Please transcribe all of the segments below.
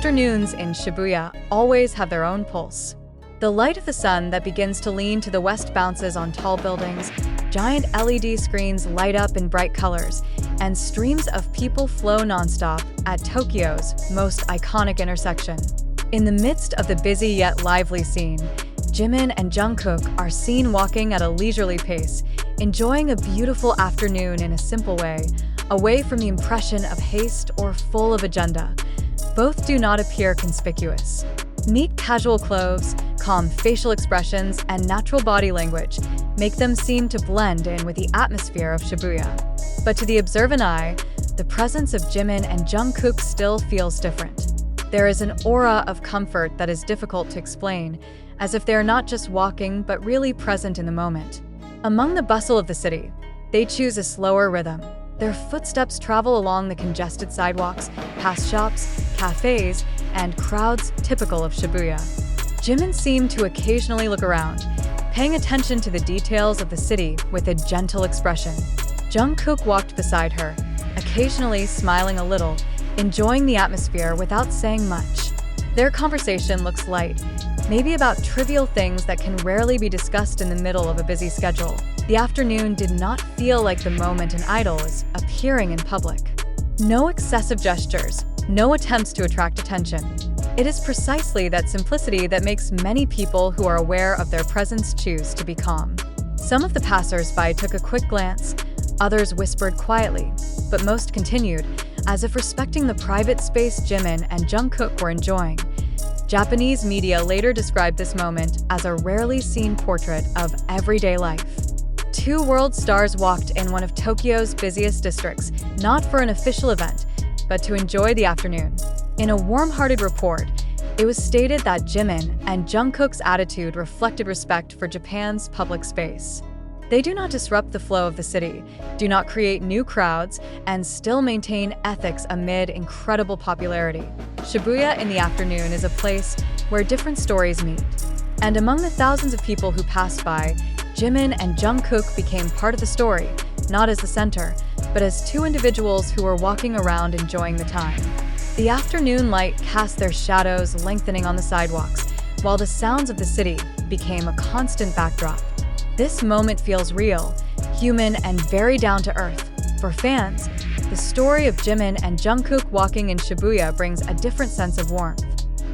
afternoons in Shibuya always have their own pulse. The light of the sun that begins to lean to the west bounces on tall buildings, giant LED screens light up in bright colors, and streams of people flow nonstop at Tokyo's most iconic intersection. In the midst of the busy yet lively scene, Jimin and Jungkook are seen walking at a leisurely pace, enjoying a beautiful afternoon in a simple way, away from the impression of haste or full of agenda. Both do not appear conspicuous. Neat casual clothes, calm facial expressions, and natural body language make them seem to blend in with the atmosphere of Shibuya. But to the observant eye, the presence of Jimin and Jungkook still feels different. There is an aura of comfort that is difficult to explain, as if they are not just walking but really present in the moment. Among the bustle of the city, they choose a slower rhythm. Their footsteps travel along the congested sidewalks, past shops, cafes, and crowds typical of Shibuya. Jimin seemed to occasionally look around, paying attention to the details of the city with a gentle expression. Jungkook walked beside her, occasionally smiling a little, enjoying the atmosphere without saying much. Their conversation looks light, maybe about trivial things that can rarely be discussed in the middle of a busy schedule. The afternoon did not feel like the moment an idol is appearing in public. No excessive gestures, no attempts to attract attention. It is precisely that simplicity that makes many people who are aware of their presence choose to be calm. Some of the passers-by took a quick glance, others whispered quietly, but most continued, as if respecting the private space Jimin and Jungkook were enjoying. Japanese media later described this moment as a rarely seen portrait of everyday life. Two world stars walked in one of Tokyo's busiest districts, not for an official event, but to enjoy the afternoon. In a warm-hearted report, it was stated that Jimin and Jungkook's attitude reflected respect for Japan's public space. They do not disrupt the flow of the city, do not create new crowds, and still maintain ethics amid incredible popularity. Shibuya in the afternoon is a place where different stories meet. And among the thousands of people who passed by, Jimin and Jungkook became part of the story, not as the center, but as two individuals who were walking around enjoying the time. The afternoon light cast their shadows lengthening on the sidewalks, while the sounds of the city became a constant backdrop. This moment feels real, human, and very down to earth. For fans, the story of Jimin and Jungkook walking in Shibuya brings a different sense of warmth.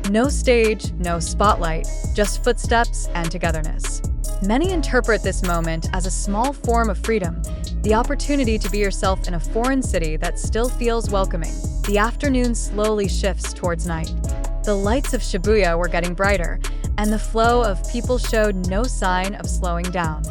No stage, no spotlight, just footsteps and togetherness. Many interpret this moment as a small form of freedom, the opportunity to be yourself in a foreign city that still feels welcoming. The afternoon slowly shifts towards night. The lights of Shibuya were getting brighter, and the flow of people showed no sign of slowing down.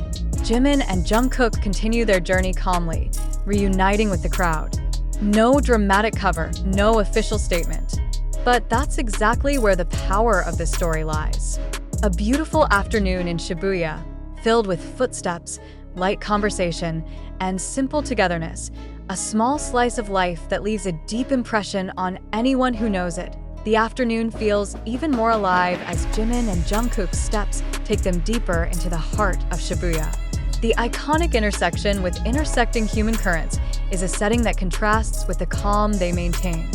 Jimin and Jungkook continue their journey calmly, reuniting with the crowd. No dramatic cover, no official statement. But that's exactly where the power of this story lies. A beautiful afternoon in Shibuya, filled with footsteps, light conversation, and simple togetherness, a small slice of life that leaves a deep impression on anyone who knows it. The afternoon feels even more alive as Jimin and Jungkook's steps take them deeper into the heart of Shibuya. The iconic intersection with intersecting human currents is a setting that contrasts with the calm they maintain.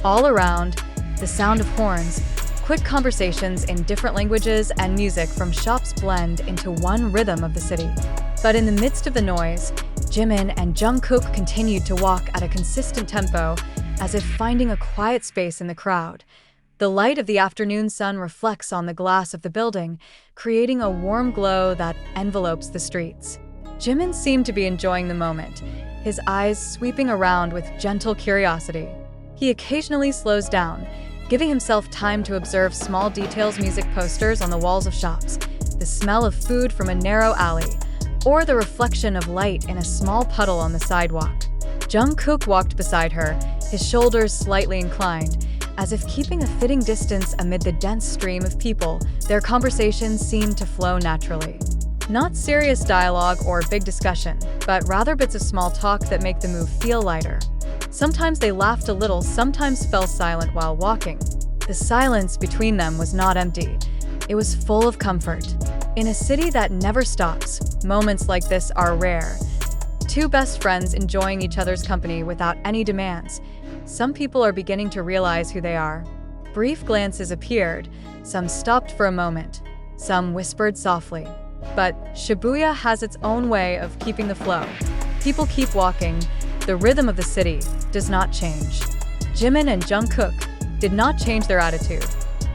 All around, the sound of horns, quick conversations in different languages, and music from shops blend into one rhythm of the city. But in the midst of the noise, Jimin and Jungkook continued to walk at a consistent tempo, as if finding a quiet space in the crowd. The light of the afternoon sun reflects on the glass of the building, creating a warm glow that envelopes the streets. Jimin seemed to be enjoying the moment, his eyes sweeping around with gentle curiosity. He occasionally slows down, giving himself time to observe small details, music posters on the walls of shops, the smell of food from a narrow alley, or the reflection of light in a small puddle on the sidewalk. Jungkook walked beside her, his shoulders slightly inclined, as if keeping a fitting distance amid the dense stream of people. Their conversations seemed to flow naturally. Not serious dialogue or big discussion, but rather bits of small talk that make the move feel lighter. Sometimes they laughed a little, sometimes fell silent while walking. The silence between them was not empty. It was full of comfort. In a city that never stops, moments like this are rare. Two best friends enjoying each other's company without any demands. Some people are beginning to realize who they are. Brief glances appeared, some stopped for a moment, some whispered softly. But Shibuya has its own way of keeping the flow. People keep walking, the rhythm of the city does not change. Jimin and Jungkook did not change their attitude.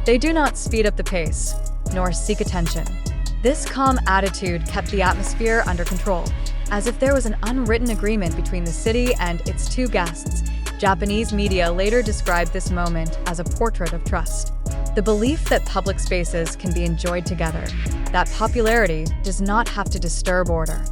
They do not speed up the pace, nor seek attention. This calm attitude kept the atmosphere under control, as if there was an unwritten agreement between the city and its two guests. Japanese media later described this moment as a portrait of trust. The belief that public spaces can be enjoyed together, that popularity does not have to disturb order.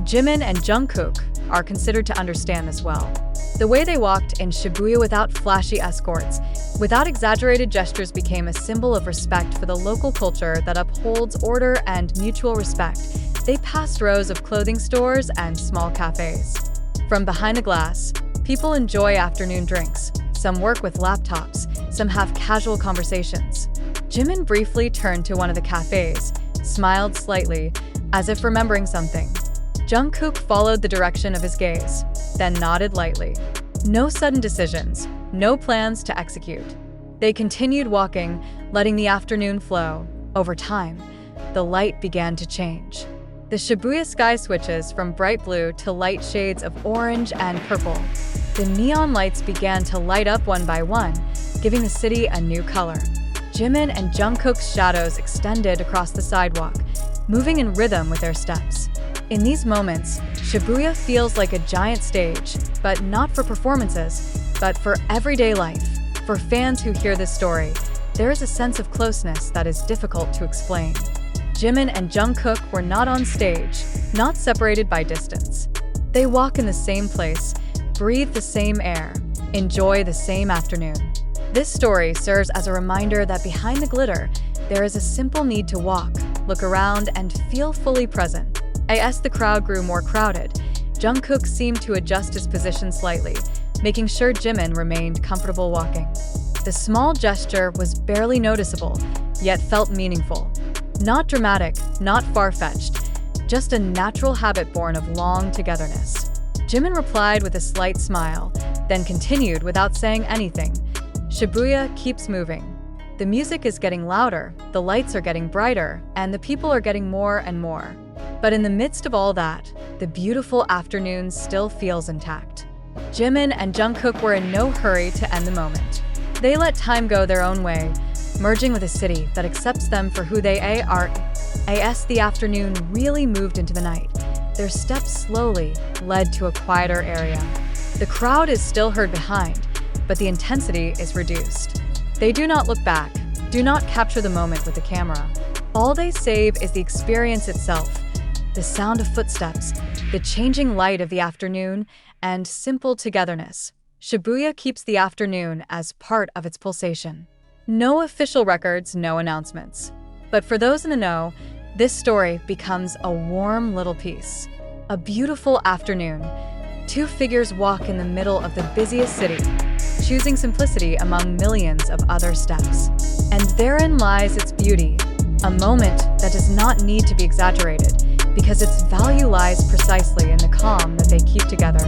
Jimin and Jungkook are considered to understand this well. The way they walked in Shibuya without flashy escorts, without exaggerated gestures, became a symbol of respect for the local culture that upholds order and mutual respect. They passed rows of clothing stores and small cafes. From behind a glass, people enjoy afternoon drinks. Some work with laptops, some have casual conversations. Jimin briefly turned to one of the cafes, smiled slightly, as if remembering something. Jungkook followed the direction of his gaze, then nodded lightly. No sudden decisions, no plans to execute. They continued walking, letting the afternoon flow. Over time, the light began to change. The Shibuya sky switches from bright blue to light shades of orange and purple. The neon lights began to light up one by one, giving the city a new color. Jimin and Jungkook's shadows extended across the sidewalk, moving in rhythm with their steps. In these moments, Shibuya feels like a giant stage, but not for performances, but for everyday life. For fans who hear this story, there is a sense of closeness that is difficult to explain. Jimin and Jungkook were not on stage, not separated by distance. They walk in the same place, breathe the same air, enjoy the same afternoon. This story serves as a reminder that behind the glitter, there is a simple need to walk, look around, and feel fully present. As the crowd grew more crowded, Jungkook seemed to adjust his position slightly, making sure Jimin remained comfortable walking. The small gesture was barely noticeable, yet felt meaningful. Not dramatic, not far-fetched, just a natural habit born of long togetherness. Jimin replied with a slight smile, then continued without saying anything. Shibuya keeps moving. The music is getting louder, the lights are getting brighter, and the people are getting more and more. But in the midst of all that, the beautiful afternoon still feels intact. Jimin and Jungkook were in no hurry to end the moment. They let time go their own way, merging with a city that accepts them for who they are. As the afternoon really moved into the night, their steps slowly led to a quieter area. The crowd is still heard behind, but the intensity is reduced. They do not look back, do not capture the moment with the camera. All they save is the experience itself, the sound of footsteps, the changing light of the afternoon, and simple togetherness. Shibuya keeps the afternoon as part of its pulsation. No official records, no announcements. But for those in the know, this story becomes a warm little piece. A beautiful afternoon. Two figures walk in the middle of the busiest city, choosing simplicity among millions of other steps. And therein lies its beauty, a moment that does not need to be exaggerated, because its value lies precisely in the calm that they keep together.